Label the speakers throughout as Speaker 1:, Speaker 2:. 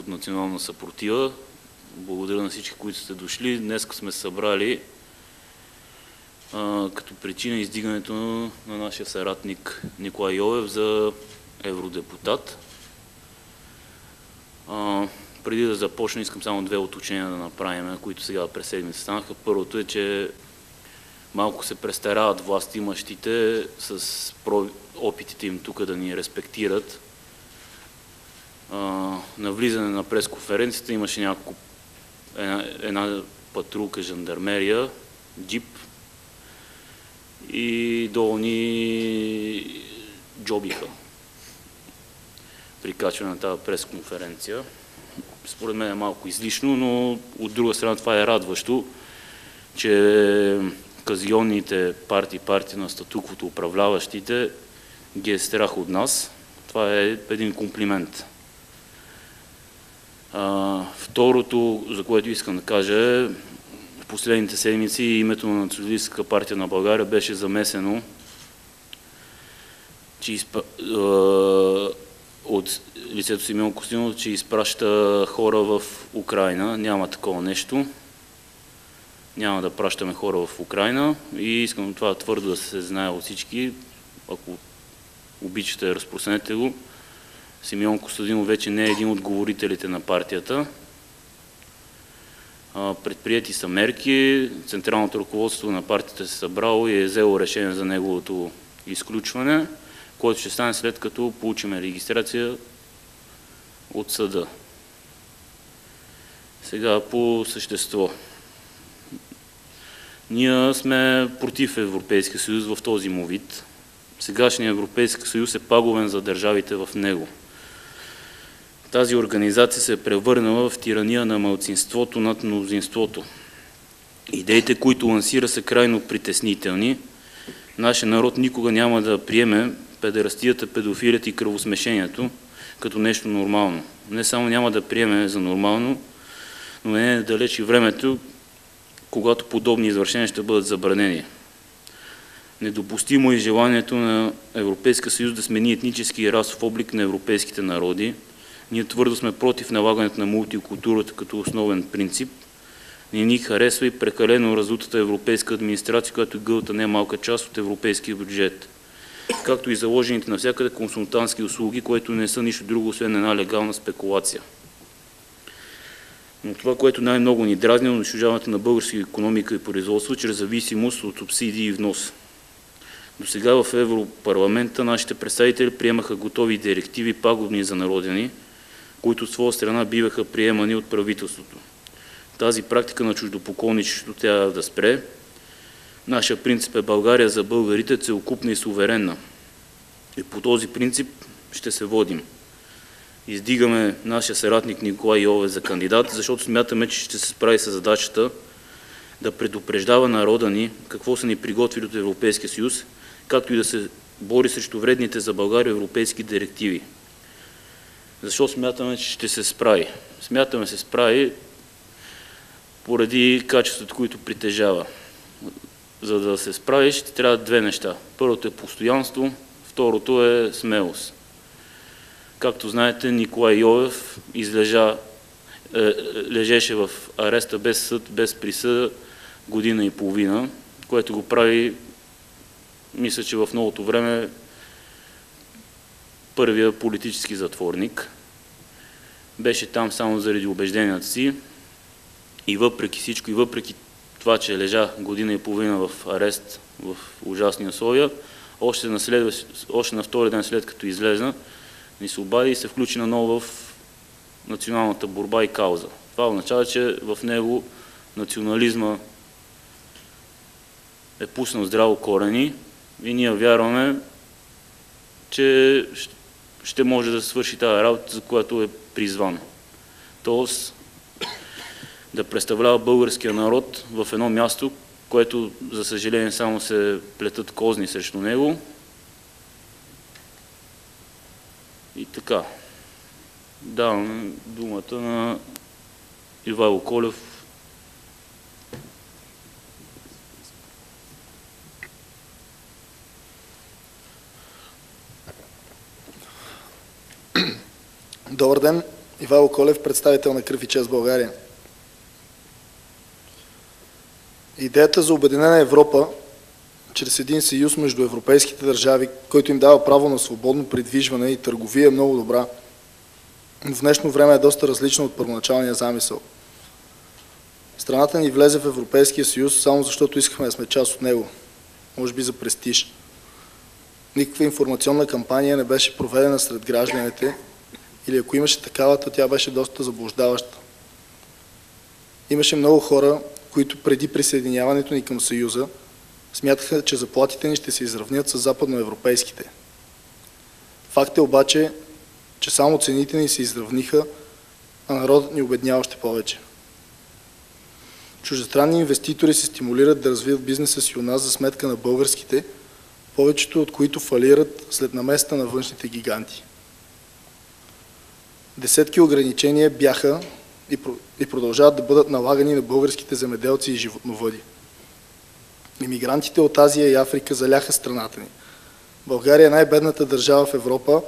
Speaker 1: от Национална съпротива. Благодаря на всички, които сте дошли. Днес сме събрали като причина издигането на нашия съратник Николай Йовев за евродепутат. Преди да започна, искам само две уточнения да направим, които сега през седмица станаха. Първото е, че малко се престарават властимащите с опитите им тук да ни респектират. На влизане на пресконференцията имаше една патрулка жандармерия, джип и долу ни джобиха при качване на тази пресконференция. Според мен е малко излишно, но от друга страна това е радващо, че казионните партии на статуквото, управляващите, ги е страх от нас. Това е един комплимент. Второто, за което искам да кажа, е, в последните седмици името на Националистическа партия на България беше замесено от лицето Симеон Костадинов, че изпраща хора в Украйна. Няма такова нещо. Няма да пращаме хора в Украйна и искам това твърдо да се знае от всички. Ако обичате, разпространете го. Симеон Костадинов вече не е един от говорителите на партията. Предприети са мерки, централното ръководство на партията се събрало и е взело решение за неговото изключване, което ще стане след като получим регистрация от съда. Сега по същество. Ние сме против Европейския съюз в този му вид. Сегашният Европейски съюз е пагубен за държавите в него. Тази организация се е превърнала в тирания на малцинството над мнозинството. Идеите, които лансира, са крайно притеснителни. Нашия народ никога няма да приеме педерастията, педофилията и кръвосмешението като нещо нормално. Не само няма да приеме за нормално, но не е далеч и времето, когато подобни извършения ще бъдат забранени. Недопустимо е желанието на Европейския съюз да смени етнически и расов облик на европейските народи. Ние твърдо сме против налагането на мултикултурата като основен принцип. Не ни харесва и прекалено раздутата европейска администрация, която гълта не малка част от европейския бюджет. Както и заложените навсякъде консултантски услуги, които не са нищо друго, освен една легална спекулация. Но това, което най-много ни дразни, е унищожаването на българска икономика и производство чрез зависимост от субсидии и внос. До сега в Европарламента нашите представители приемаха готови директиви, пагубни за народа ни, които от своя страна биваха приемани от правителството. Тази практика на чуждопоклонничеството трябва да спре. Нашия принцип е България за българите, целокупна и суверенна. И по този принцип ще се водим. Издигаме нашия съратник Николай Йовев за кандидат, защото смятаме, че ще се справи с задачата да предупреждава народа ни какво са ни приготвили от Европейския съюз, както и да се бори срещу вредните за България европейски директиви. Защо смятаме, че ще се справи? Смятаме се справи поради качеството, които притежава. За да се справиш, ще трябва две неща. Първото е постоянство, второто е смелост. Както знаете, Николай Йовев лежеше в ареста без съд, без присъда година и половина, което го прави, мисля, че в новото време първия политически затворник. Беше там само заради убежденията си и въпреки всичко, и въпреки това, че лежа година и половина в арест в ужасни условия, още на втори ден след като излезна, ни се обади и се включи наново в националната борба и кауза. Това означава, че в него национализма е пуснал здраво корени и ние вярваме, че ще може да свърши тази работа, за която е призван. Тоест да представлява българския народ в едно място, което, за съжаление, само се плетат козни срещу него. И така. Давам думата на Ивайло Колев.
Speaker 2: Добър ден! Ивайло Колев, представител на Кръв и чест България. Идеята за обединена Европа чрез един съюз между европейските държави, който им дава право на свободно придвижване и търговия, е много добра. В днешно време е доста различна от първоначалния замисъл. Страната ни влезе в Европейския съюз само защото искахме да сме част от него. Може би за престиж. Никаква информационна кампания не беше проведена сред гражданите, или ако имаше такава, то тя беше доста заблуждаваща. Имаше много хора, които преди присъединяването ни към Съюза смятаха, че заплатите ни ще се изравнят с западноевропейските. Факт е обаче, че само цените ни се изравниха, а народът ни обедня още повече. Чуждестранни инвеститори се стимулират да развият бизнеса си у нас за сметка на българските, повечето от които фалират след наместа на външните гиганти. Десетки ограничения бяха и продължават да бъдат налагани на българските земеделци и животновъди. Имигрантите от Азия и Африка заляха страната ни. България е най-бедната държава в Европа,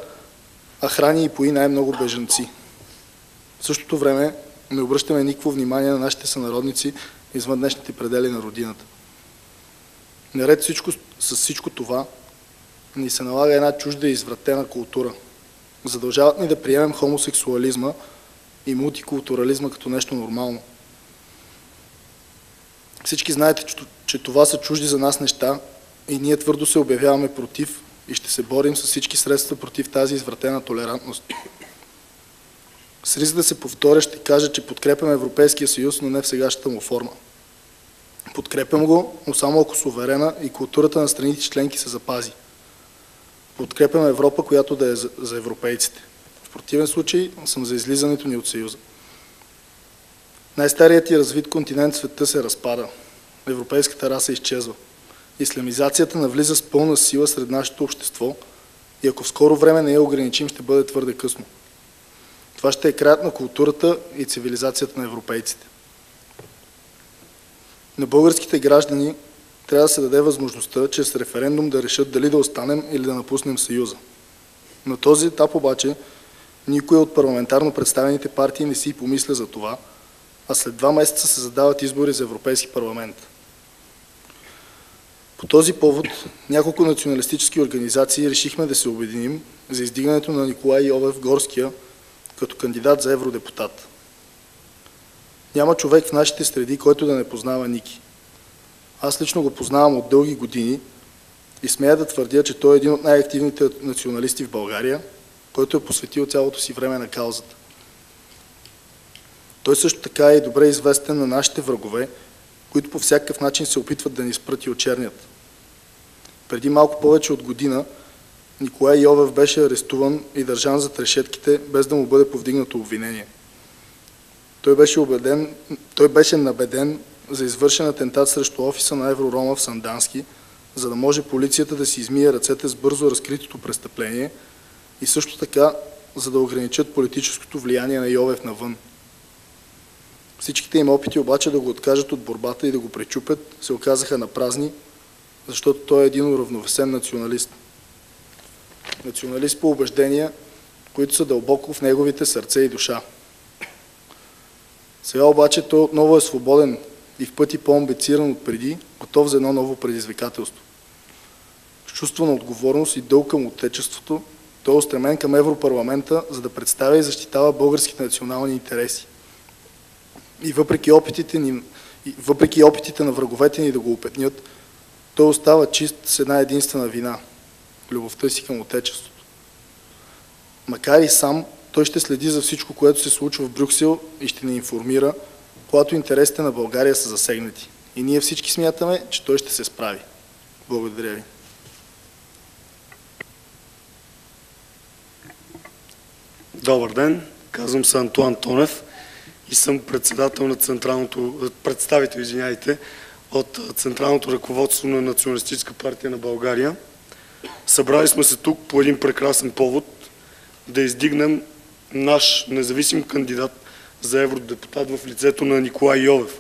Speaker 2: а храни и пои най-много бежанци. В същото време не обръщаме никакво внимание на нашите сънародници извън днешните предели на родината. Наред с всичко това, ни се налага една чужда и извратена култура. Задължават ни да приемем хомосексуализма и мултикултурализма като нещо нормално. Всички знаете, че това са чужди за нас неща и ние твърдо се обявяваме против и ще се борим с всички средства против тази извратена толерантност. С риск да се повторя, ще кажа, че подкрепям Европейския съюз, но не в сегашната му форма. Подкрепям го, но само ако суверена и културата на страните членки се запази. Подкрепям Европа, която да е за европейците. В противен случай съм за излизането ни от Съюза. Най-старият и развит континент в света се разпада. Европейската раса изчезва. Исламизацията навлиза с пълна сила сред нашето общество и ако в скоро време не я ограничим, ще бъде твърде късно. Това ще е краят на културата и цивилизацията на европейците. На българските граждани трябва да се даде възможността чрез референдум да решат дали да останем или да напуснем Съюза. На този етап обаче никой от парламентарно представените партии не си помисля за това, а след 2 месеца се задават избори за Европейски парламент. По този повод няколко националистически организации решихме да се обединим за издигането на Николай Йовев-Горския като кандидат за евродепутат. Няма човек в нашите среди, който да не познава Ники. Аз лично го познавам от дълги години и смея да твърдя, че той е един от най-активните националисти в България, който е посветил цялото си време на каузата. Той също така е добре известен на нашите врагове, които по всякакъв начин се опитват да ни спрат и очернят. Преди малко повече от година Николай Йовев беше арестуван и държан зад решетките, без да му бъде повдигнато обвинение. Той беше набеден за извършен атентат срещу офиса на Евророма в Сандански, за да може полицията да си измие ръцете с бързо разкритото престъпление и също така, за да ограничат политическото влияние на Йовев навън. Всичките им опити обаче да го откажат от борбата и да го пречупят се оказаха напразни, защото той е един уравновесен националист. Националист по убеждения, които са дълбоко в неговите сърце и душа. Сега обаче той отново е свободен и в пъти по-амбициран от преди, готов за едно ново предизвикателство. С чувство на отговорност и дълг към отечеството, той е устремен към Европарламента, за да представя и защитава българските национални интереси. И въпреки опитите на враговете ни да го опетнят, той остава чист с една единствена вина – любовта си към отечеството. Макар и сам, той ще следи за всичко, което се случва в Брюксел и ще ни информира, когато интересите на България са засегнати. И ние всички смятаме, че той ще се справи. Благодаря ви.
Speaker 3: Добър ден, казвам се Антуан Тонев и съм представител от Централното ръководство на Националистическа партия на България. Събрали сме се тук по един прекрасен повод да издигнем наш независим кандидат за евродепутат в лицето на Николай Йовев.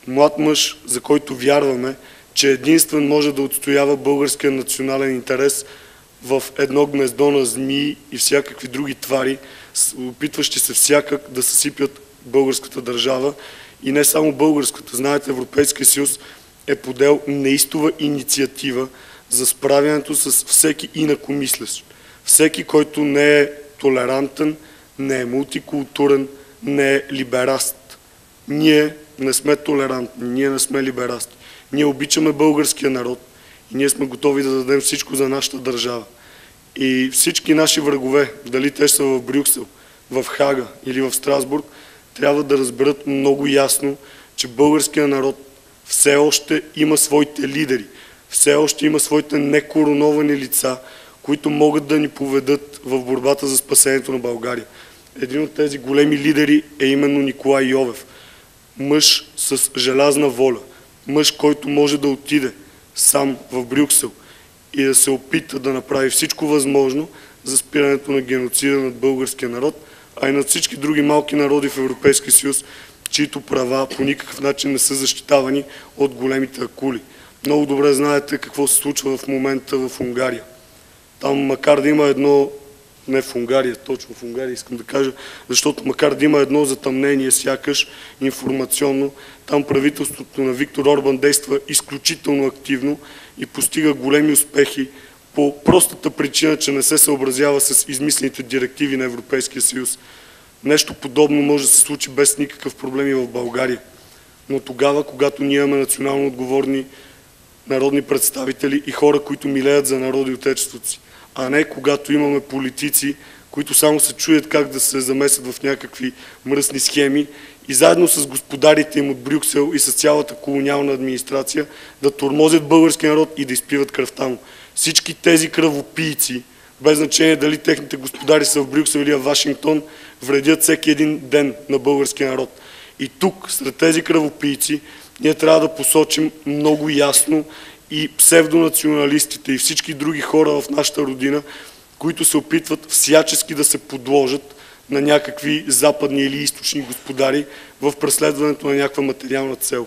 Speaker 3: Млад мъж, за който вярваме, че единствен може да отстоява българския национален интерес в едно гнездо на змии и всякакви други твари, опитващи се всякак да съсипят българската държава и не само българската. Знаете, Европейския съюз е подел неистова инициатива за справянето с всеки инакомислещ. Всеки, който не е толерантен, не е мултикултурен, не е либераст. Ние не сме толерантни, ние не сме либерасти. Ние обичаме българския народ и ние сме готови да дадем всичко за нашата държава. И всички наши врагове, дали те са в Брюксел, в Хага или в Страсбург, трябва да разберат много ясно, че българския народ все още има своите лидери, все още има своите некороновани лица, които могат да ни поведат в борбата за спасението на България. Един от тези големи лидери е именно Николай Йовев. Мъж с желязна воля, мъж, който може да отиде сам в Брюксел и да се опита да направи всичко възможно за спирането на геноцида над българския народ, а и над всички други малки народи в Европейския съюз, чието права по никакъв начин не са защитавани от големите акули. Много добре знаете какво се случва в момента в Унгария. Там, макар да има едно, не в Унгария, точно в Унгария искам да кажа, защото макар да има едно затъмнение, сякаш информационно, там правителството на Виктор Орбан действа изключително активно и постига големи успехи по простата причина, че не се съобразява с измислените директиви на Европейския съюз. Нещо подобно може да се случи без никакъв проблем и в България. Но тогава, когато ние имаме национално отговорни народни представители и хора, които милеят за народа и отечеството си, а не когато имаме политици, които само се чуят как да се замесят в някакви мръсни схеми и заедно с господарите им от Брюксел и с цялата колониална администрация да тормозят българския народ и да изпиват кръвта му. Всички тези кръвопийци, без значение дали техните господари са в Брюксел или в Вашингтон, вредят всеки един ден на българския народ. И тук, сред тези кръвопийци, ние трябва да посочим много ясно и псевдонационалистите и всички други хора в нашата родина, които се опитват всячески да се подложат на някакви западни или източни господари в преследването на някаква материална цел.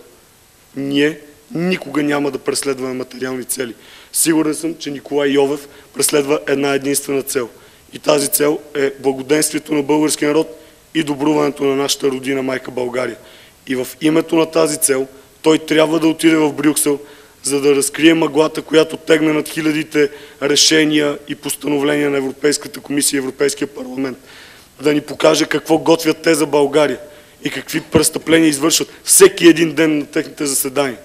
Speaker 3: Ние никога няма да преследваме материални цели. Сигурен съм, че Николай Йовев преследва една единствена цел. И тази цел е благоденствието на българския народ и добруването на нашата родина, майка България. И в името на тази цел той трябва да отиде в Брюксел, за да разкрие мъглата, която тегне над хилядите решения и постановления на Европейската комисия и Европейския парламент. Да ни покаже какво готвят те за България и какви престъпления извършват всеки един ден на техните заседания.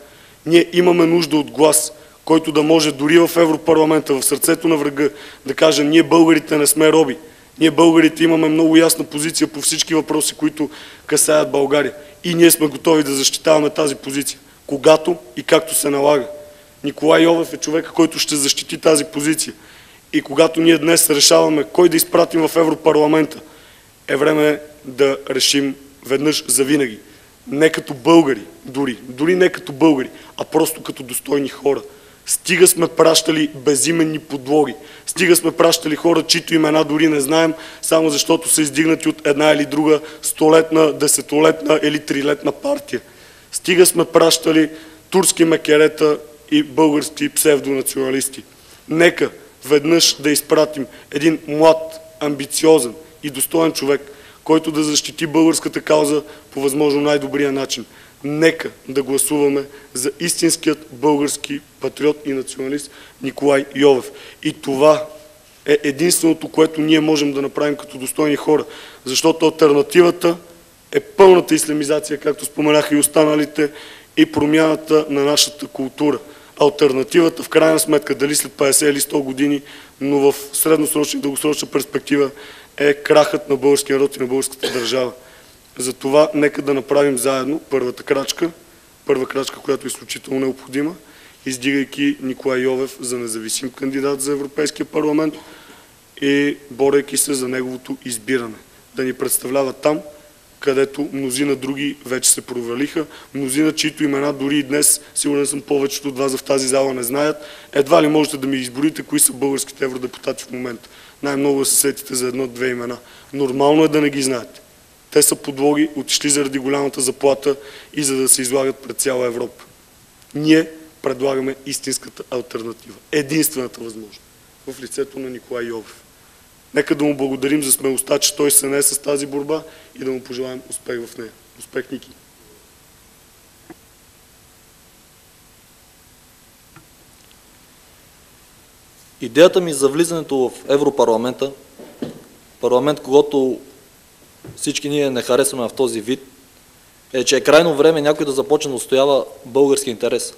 Speaker 3: Ние имаме нужда от глас, който да може дори в Европарламента, в сърцето на врага, да каже: ние българите не сме роби. Ние българите имаме много ясна позиция по всички въпроси, които касаят България. И ние сме готови да защитаваме тази позиция, когато и както се налага. Николай Йовев е човека, който ще защити тази позиция. И когато ние днес решаваме кой да изпратим в Европарламента, е време да решим веднъж завинаги. Не като българи, дори не като българи, а просто като достойни хора. Стига сме пращали безименни подлоги. Стига сме пращали хора, чието имена дори не знаем, само защото са издигнати от една или друга столетна, десетолетна или трилетна партия. Стига сме пращали турски мекерета и български псевдонационалисти. Нека веднъж да изпратим един млад, амбициозен и достоен човек, който да защити българската кауза по възможно най-добрия начин. Нека да гласуваме за истинският български патриот и националист Николай Йовев. И това е единственото, което ние можем да направим като достойни хора, защото алтернативата е пълната ислямизация, както споменаха и останалите, и промяната на нашата култура. Алтернативата, в крайна сметка, дали след 50 или 100 години, но в средносрочна и дългосрочна перспектива, е крахът на българския народ и на българската държава. Затова нека да направим заедно първа крачка, която е изключително необходима, издигайки Николай Йовев за независим кандидат за Европейския парламент и борейки се за неговото избиране. Да ни представлява там, където мнозина други вече се провалиха, мнозина, чието имена дори и днес, сигурен съм, повечето от вас в тази зала не знаят. Едва ли можете да ми изборите кои са българските евродепутати в момента. Най-много да се сетите за едно-две имена. Нормално е да не ги знаете. Те са подлоги, отишли заради голямата заплата и за да се излагат пред цяла Европа. Ние предлагаме истинската алтернатива. Единствената възможност. В лицето на Николай Йовев. Нека да му благодарим за смелостта, че той се не с тази борба и да му пожелаем успех в нея. Успех, Ники!
Speaker 4: Идеята ми за влизането в Европарламента, парламент, когато всички ние не харесваме в този вид, е, че е крайно време някой да започне да отстоява български интерес.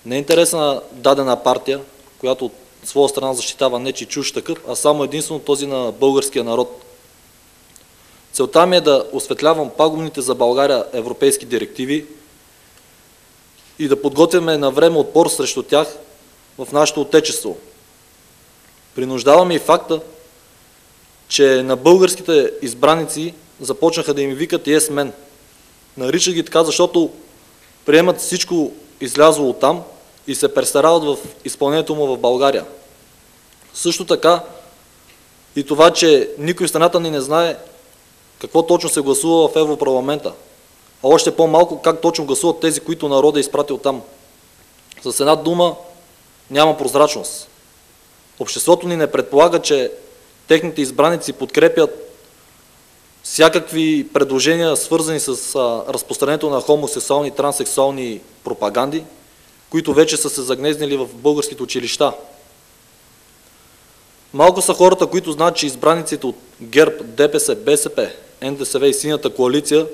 Speaker 4: Не интереса на дадена партия, която от своя страна защитава нечи чужд такъв, а само единствено този на българския народ. Целта ми е да осветлявам пагубните за България европейски директиви и да подготвяме на време отпор срещу тях в нашето отечество. Принуждаваме и факта, че на българските избраници започнаха да им викат yes men. Наричат ги така, защото приемат всичко излязло оттам и се престарават в изпълнението му в България. Също така и това, че никой в страната ни не знае какво точно се гласува в Европарламента, а още по-малко как точно гласуват тези, които народа е изпратил там. С една дума, няма прозрачност. Обществото ни не предполага, че техните избраници подкрепят всякакви предложения, свързани с разпространението на хомосексуални и транссексуални пропаганди, които вече са се загнезнили в българските училища. Малко са хората, които знаят, че избраниците от ГЕРБ, ДПС, БСП, НДСВ и Синята коалиция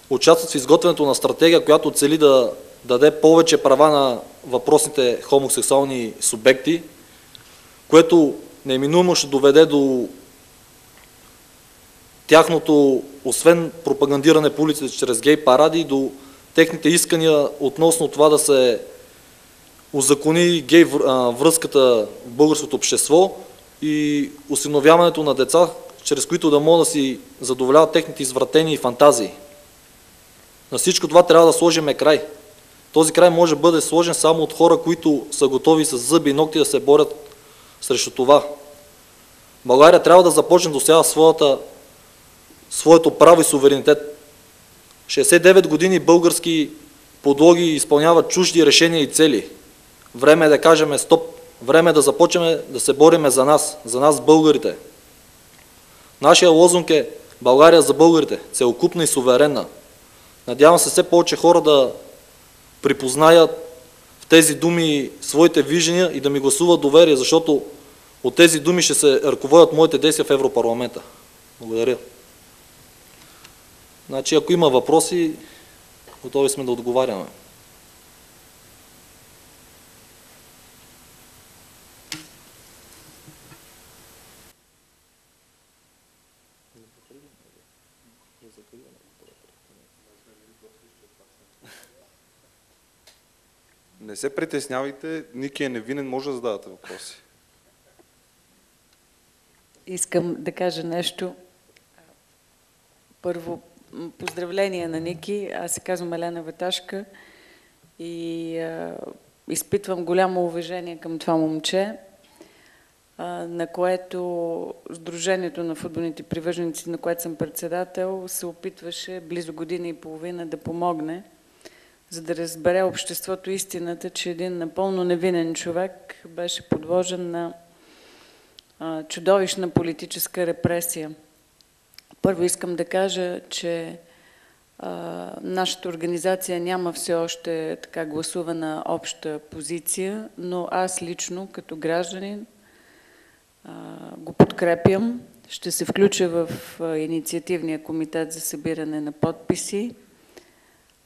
Speaker 4: участват в изготвянето на стратегия, която цели да даде повече права на въпросните хомосексуални субекти, което неминуемо ще доведе до тяхното, освен пропагандиране по улиците чрез гей паради, до техните искания относно това да се узакони гей връзката в българското общество и осиновяването на деца, чрез които да могат да си задоволяват техните извратени фантазии. На всичко това трябва да сложим край. Този край може да бъде сложен само от хора, които са готови с зъби и ногти да се борят срещу това. България трябва да започне да отстоява своето право и суверенитет. 69 години български подлоги изпълняват чужди решения и цели. Време е да кажем стоп. Време е да започнем да се бориме за нас българите. Нашия лозунг е България за българите, целокупна и суверенна. Надявам се все повече хора да припознаят в тези думи своите виждания и да ми гласуват доверие, защото от тези думи ще се ръководят моите действия в Европарламента. Благодаря. Значи, ако има въпроси, готови сме да отговаряме.
Speaker 5: Не се притеснявайте, Ники е невинен, може да задавате въпроси.
Speaker 6: Искам да кажа нещо. Първо, поздравления на Ники. Аз се казвам Елена Веташка и изпитвам голямо уважение към това момче, на което Сдружението на футболните привърженици, на което съм председател, се опитваше близо година и половина да помогне, за да разбере обществото истината, че един напълно невинен човек беше подложен на чудовищна политическа репресия. Първо искам да кажа, че нашата организация няма все още така гласувана обща позиция, но аз лично като гражданин го подкрепям. Ще се включа в инициативния комитет за събиране на подписи.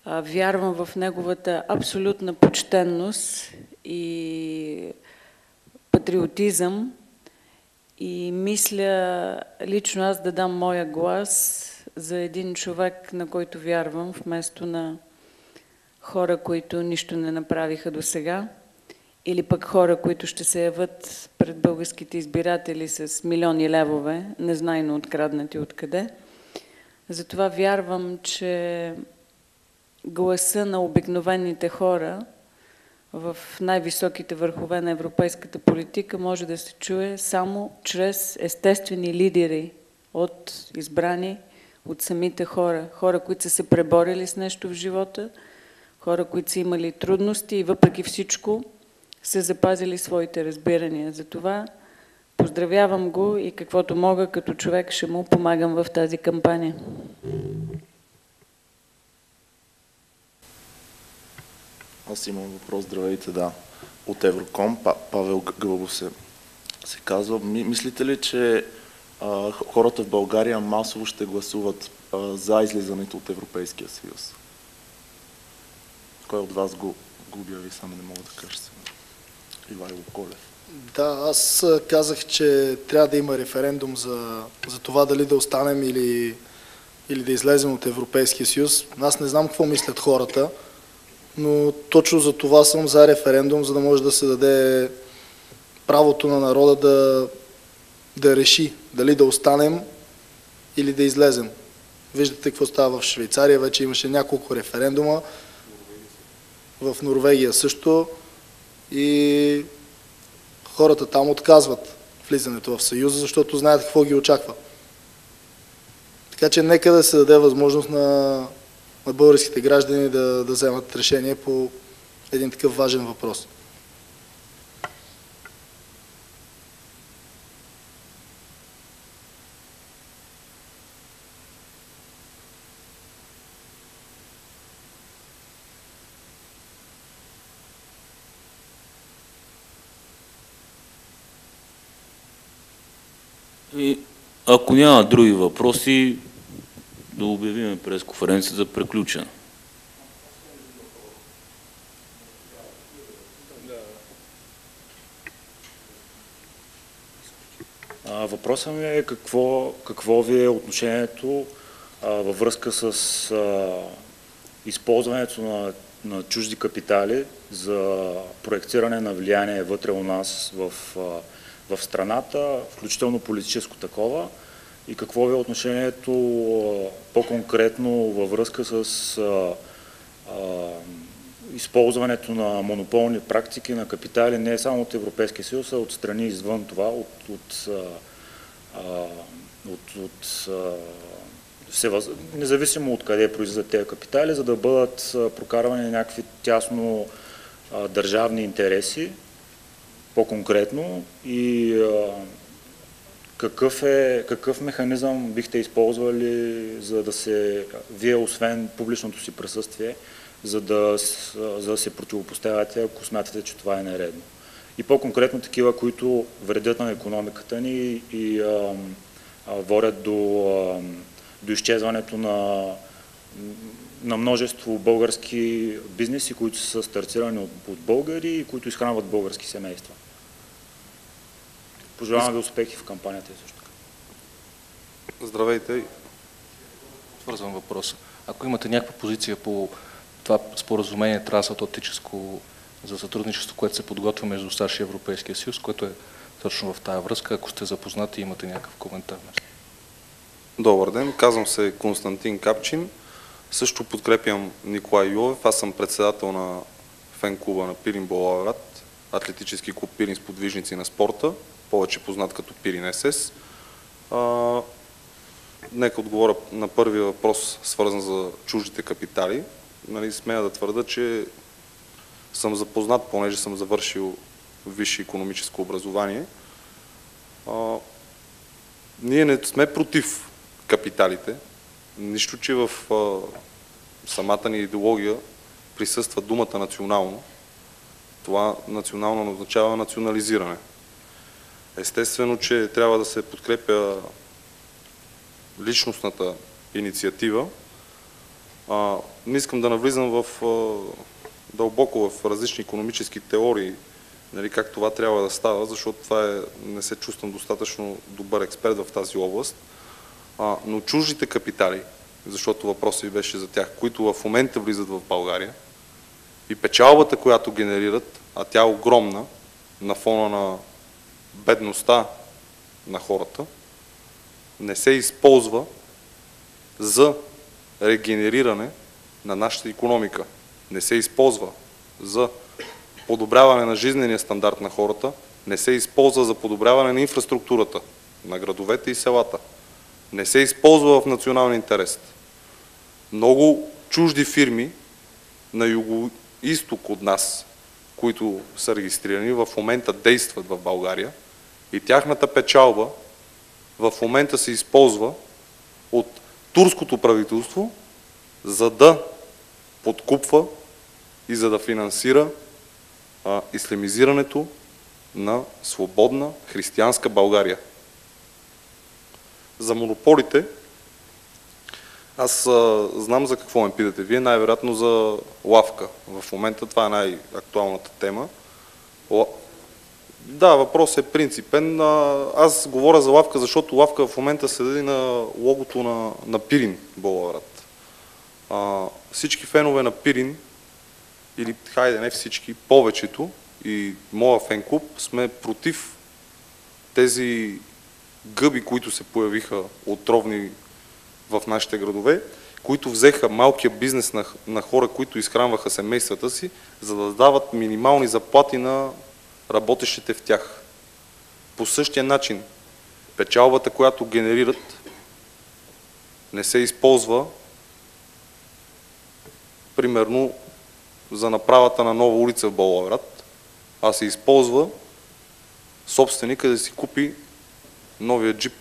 Speaker 6: Вярвам в неговата абсолютна почтенност и патриотизъм и мисля лично аз да дам моя глас за един човек, на който вярвам, вместо на хора, които нищо не направиха досега, или пък хора, които ще се яват пред българските избиратели с милиони левове, незнайно откраднати откъде. Затова вярвам, че гласа на обикновените хора в най-високите върхове на европейската политика може да се чуе само чрез естествени лидери от избрани от самите хора. Хора, които са се преборили с нещо в живота, хора, които са имали трудности и въпреки всичко са запазили своите разбирания. Затова Поздравявам го и каквото мога като човек ще му помагам в тази кампания.
Speaker 7: Аз имам въпрос, здравейте, да. От Евроком, Павел Гълбов се казва. Мислите ли, че хората в България масово ще гласуват за излизането от Европейския съюз? Кой от вас го обяви, само не мога да кажа сега. Ивайло Колев.
Speaker 2: Да, аз казах, че трябва да има референдум за това дали да останем или да излезем от Европейския съюз. Аз не знам какво мислят хората, но точно за това съм за референдум, за да може да се даде правото на народа да реши дали да останем или да излезем. Виждате какво става в Швейцария, вече имаше няколко референдума, в Норвегия също, и хората там отказват влизането в Съюза, защото знаят какво ги очаква. Така че нека да се даде възможност на българските граждани да вземат решение по един такъв важен въпрос.
Speaker 1: И ако няма други въпроси, да обявим пресконференцията за приключена.
Speaker 8: Въпросът ми е какво ви е отношението във връзка с използването на чужди капитали за проектиране на влияние вътре у нас в страната, включително политическо такова, и какво ви е отношението по-конкретно във връзка с използването на монополни практики на капитали не само от Европейския съюз, а от страни извън това, независимо от къде произлизат тези капитали, за да бъдат прокарвани някакви тясно държавни интереси, по-конкретно, и какъв механизъм бихте използвали, за да вие, освен публичното си присъствие, за да се противопоставяте, ако смятате, че това е нередно? И по-конкретно такива, които вредят на икономиката ни и водят до изчезването на множество български бизнеси, които са стартирани от българи и които изхранват български семейства. Пожелавам ви успехи в кампанията също така.
Speaker 5: Здравейте.
Speaker 9: Свързвам въпроса. Ако имате някаква позиция по това споразумение трансатлантическо за сътрудничество, което се подготвя между САЩ и Европейския съюз, което е точно в тая връзка, ако сте запознати и имате някакъв коментар.
Speaker 5: Добър ден, казвам се Константин Капчин. Също подкрепям Николай Йовев. Аз съм председател на фен-клуба на Пирин Благоевград, атлетически клуб Пирин с подвижници на спорта, повече познат като Пирин СС. Нека отговоря на първия въпрос, свързан за чуждите капитали. Смея да твърда, че съм запознат, понеже съм завършил висше икономическо образование. Ние не сме против капиталите, нищо, че в самата ни идеология присъства думата национално. Това национално означава национализиране. Естествено, че трябва да се подкрепя личностната инициатива. Не искам да навлизам дълбоко в различни икономически теории, как това трябва да става, защото това не се чувствам достатъчно добър експерт в тази област. Но чуждите капитали, защото въпросът ви беше за тях, които в момента влизат в България, и печалбата, която генерират, а тя е огромна на фона на бедността на хората, не се използва за регенериране на нашата икономика. Не се използва за подобряване на жизнения стандарт на хората, не се използва за подобряване на инфраструктурата на градовете и селата. Не се използва в национален интерес. Много чужди фирми на юго-изток от нас, които са регистрирани, в момента действат в България и тяхната печалба в момента се използва от турското правителство, за да подкупва и за да финансира ислямизирането на свободна християнска България. За монополите, аз знам за какво ме питате вие, най-вероятно за лавка. В момента това е най-актуалната тема. Да, въпросът е принципен. Аз говоря за лавка, защото лавка в момента седи на логото на Пирин, Благоевград. Всички фенове на Пирин, или хайде не всички, повечето и моя фен клуб сме против тези гъби, които се появиха отровни в нашите градове, които взеха малкия бизнес на хора, които изхранваха семействата си, за да дават минимални заплати на работещите в тях. По същия начин, печалбата, която генерират, не се използва примерно за направата на нова улица в Благоевград, а се използва собственика да си купи новия джип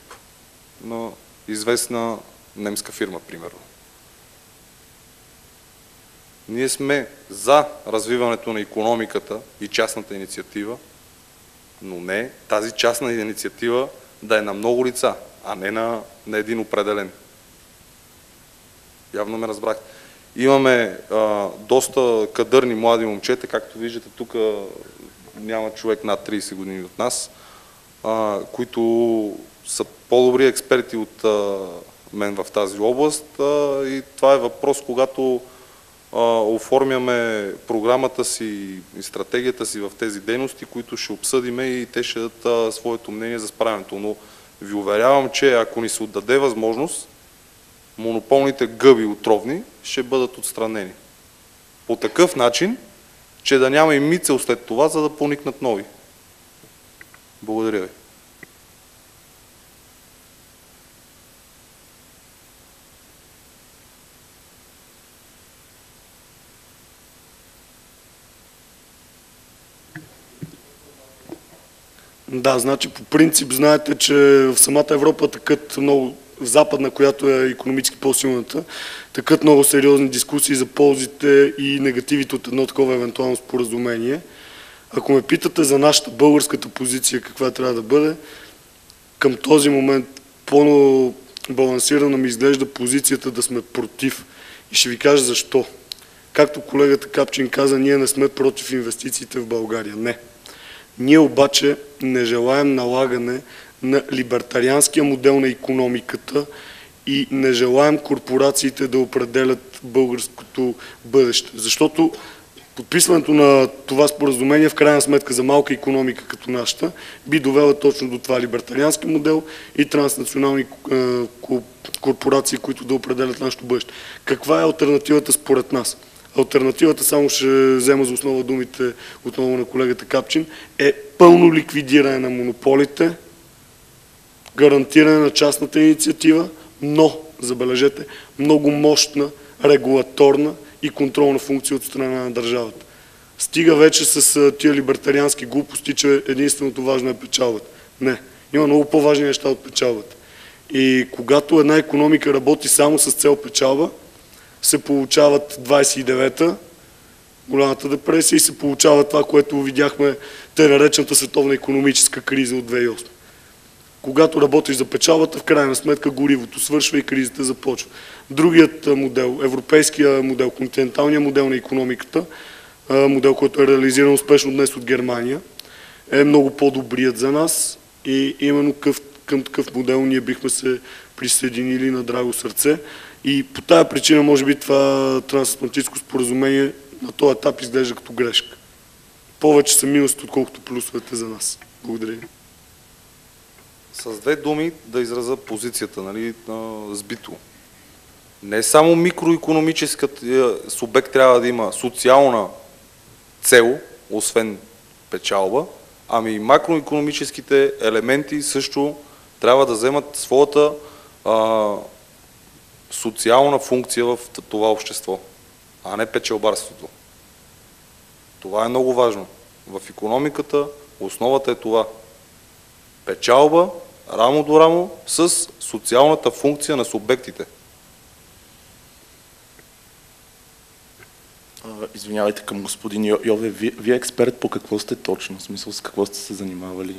Speaker 5: на известна немска фирма, примерно. Ние сме за развиването на икономиката и частната инициатива, но не тази частна инициатива да е на много лица, а не на един определен. Явно ме разбрахте. Имаме доста кадърни млади момчета, както виждате тук няма човек над 30 години от нас, които са по-добри експерти от мен в тази област и това е въпрос, когато оформяме програмата си и стратегията си в тези дейности, които ще обсъдиме и те ще дадат своето мнение за справянето. Но ви уверявам, че ако ни се отдаде възможност, монополните гъби отровни ще бъдат отстранени. По такъв начин, че да няма и мицел след това, за да поникнат нови. Благодаря ви.
Speaker 3: Да, значи по принцип знаете, че в самата Европа такът много, в западна, която е икономически по-силната, такът много сериозни дискусии за ползите и негативите от едно такова евентуално споразумение. Ако ме питате за нашата българската позиция, каква трябва да бъде, към този момент по-балансирана ми изглежда позицията да сме против. И ще ви кажа защо. Както колегата Капчин каза, ние не сме против инвестициите в България. Не. Ние обаче не желаем налагане на либертарианския модел на икономиката и не желаем корпорациите да определят българското бъдеще. Защото подписването на това споразумение в крайна сметка за малка икономика като нашата би довела точно до това либертариански модел и транснационални корпорации, които да определят нашето бъдеще. Каква е алтернативата според нас? Алтернативата, само ще взема за основа думите отново на колегата Капчин, е пълно ликвидиране на монополите, гарантиране на частната инициатива, но, забележете, много мощна регулаторна и контролна функция от страна на държавата. Стига вече с тия либертариански глупости, че единственото важно е печалбата. Не, има много по-важни неща от печалбата. И когато една икономика работи само с цел печалба, се получават 29-та, голямата депресия, и се получава това, което видяхме, те наречената световна икономическа криза от 2008. Когато работиш за печалбата, в крайна сметка горивото свършва и кризата започва. Другият модел, европейския модел, континенталният модел на икономиката, модел, който е реализиран успешно днес от Германия, е много по-добрият за нас и именно към такъв модел ние бихме се присъединили на драго сърце. И по тая причина, може би, това трансатлантическо споразумение на този етап изглежда като грешка. Повече са минусите, отколкото плюсовете за нас. Благодаря.
Speaker 5: С две думи да изразя позицията, нали, сбито. Не само микроикономическият субект трябва да има социална цел, освен печалба, ами и макроикономическите елементи също трябва да вземат своята социална функция в това общество, а не печелбарството. Това е много важно. В икономиката основата е това. печалба рамо до рамо с социалната функция на субектите.
Speaker 7: Извинявайте, към господин Йове, вие експерт по какво сте точно? В смисъл, с какво сте се занимавали?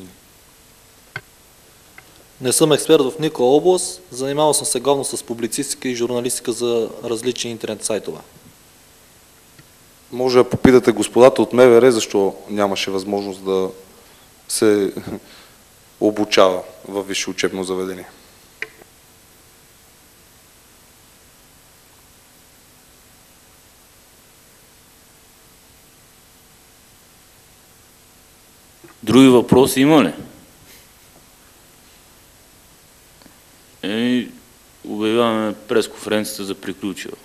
Speaker 4: Не съм експерт в никаква област, занимавал съм се главно с публицистика и журналистика за различни интернет сайтове.
Speaker 5: Може да попитате господата от МВР, защо нямаше възможност да се обучава във висше учебно заведение.
Speaker 1: Други въпроси има ли? Обявяваме пресконференцията за приключила.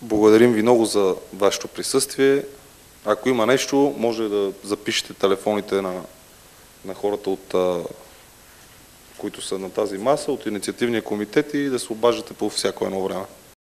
Speaker 5: Благодарим ви много за вашето присъствие. Ако има нещо, може да запишете телефоните на хората, които са на тази маса, от инициативния комитет и да се обаждате по всяко едно време.